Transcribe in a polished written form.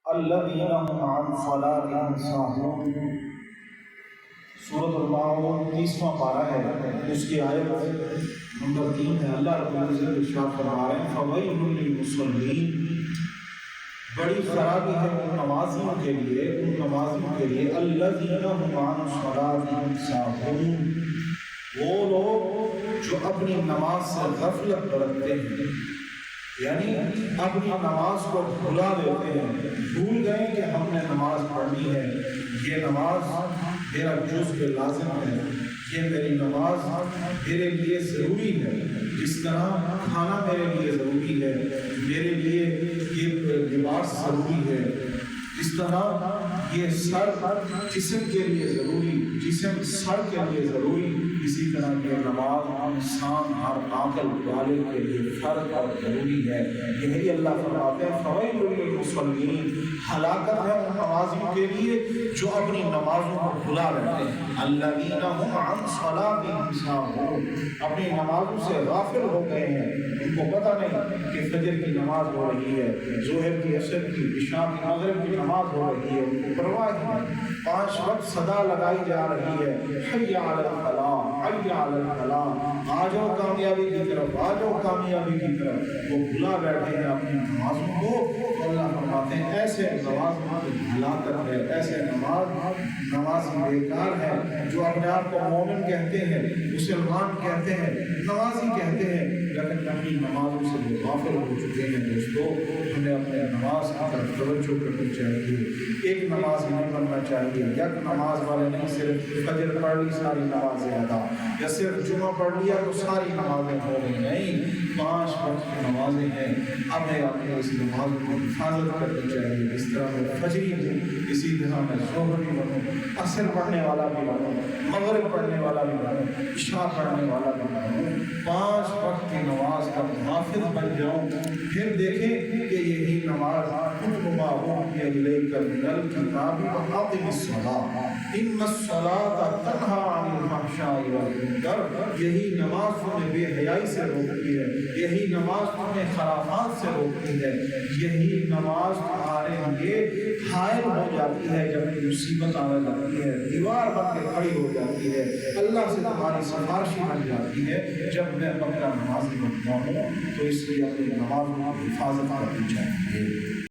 الذین هم عن صلاتهم ساہون۔ سورۃ الماعون 30واں پارہ ہے، اس کی آیت نمبر 3 ہے۔ اللہ رب العزت ارشاد فرما رہے ہیں فویل للمصلین، بڑی خرابی ہے ان نمازیوں کے لیے، الذین هم عن صلاتهم ساہون، وہ لوگ جو اپنی نماز سے غفلت برتتے ہیں، یعنی اپنی نماز کو بھلا دیتے ہیں، بھول گئے کہ ہم نے نماز پڑھنی ہے، یہ نماز میرا جزء لازم ہے، یہ میری نماز میرے لیے ضروری ہے، جس طرح کھانا میرے لیے ضروری ہے، میرے لیے یہ لباس ضروری ہے، اس طرح یہ سر جسم کے لیے ضروری، جسم سر کے لیے ضروری، اسی طرح یہ نماز انسان ہر عاقل والے کے لیے فرض اور ضروری ہے۔ یہی اللہ فرماتے ہیں فویل للمصلین، ہلاکت ہے ان نمازیوں کے لیے جو اپنی نمازوں کو بھلا رہتے ہیں، الذین هم عن صلاتهم ساہون، اپنی نمازوں سے غافل ہو گئے ہیں، ان کو پتہ نہیں کہ فجر کی نماز ہو رہی ہے، ظہر کی، عصر کی، عشاء کی، مغرب کی نماز ہو رہی ہے، ان کو پرواہ نہیں، 5 وقت صدا لگائی جا رہی ہے حی علی الفلاح، حی علی الفلاح، آ جاؤ کامیابی کی طرف، آ جاؤ کامیابی کی طرف، وہ بھلا بیٹھے ہیں اپنی نمازوں کو۔ تو اللہ فرماتے ہیں ایسے نماز ہلاکت ہے، ایسے نماز بیکار ہے جو اپنے آپ کو مومن کہتے ہیں، مسلمان کہتے ہیں، نمازی کہتے ہیں، لیکن اپنی نمازوں سے وہ غافل ہو چکے ہیں۔ دوستو، ہمیں اپنے نماز کی طرف توجہ کرنی چاہیے، ایک نماز نہیں بننا چاہیے، یک نماز والے نہیں، صرف فجر پڑھ لی ساری نمازیں ادا، یا صرف جمعہ پڑھ لیا تو ساری نمازیں ہو گئی، نہیں، 5 وقت کی نمازیں ہیں، ہمیں اپنے اس نماز کی حفاظت کرنی چاہیے۔ اس طرح میں فجری ہوں، اسی طرح میں ظہری بنوں، عصر پڑھنے والا بھی بنوں، مغرب پڑھنے والا بھی بنوں، عشاء پڑھنے والا بھی بنوں، 5 وقت کی نماز کا محافظ بن جاؤں، پھر دیکھیں کہ یہی نماز اتل ما اوحی الیک من الکتاب واقم الصلاۃ ان الصلاۃ تنہی عن الفحشاء والمنکر، یہی نماز تمہیں بے حیائی سے روکتی ہے، یہی نماز تمہیں خرافات سے روکتی ہے، یہی نماز تمہارے لیے حائل ہو جاتی ہے جب مصیبت آنے لگتی ہے، دیوار بن کے کھڑی ہو جاتی ہے، اللہ سے تمہاری سفارشی بن جاتی ہے۔ جب میں پکا نمازی بنتا ہوں تو اس لیے اپنی نماز کی حفاظت کرنی چاہیے۔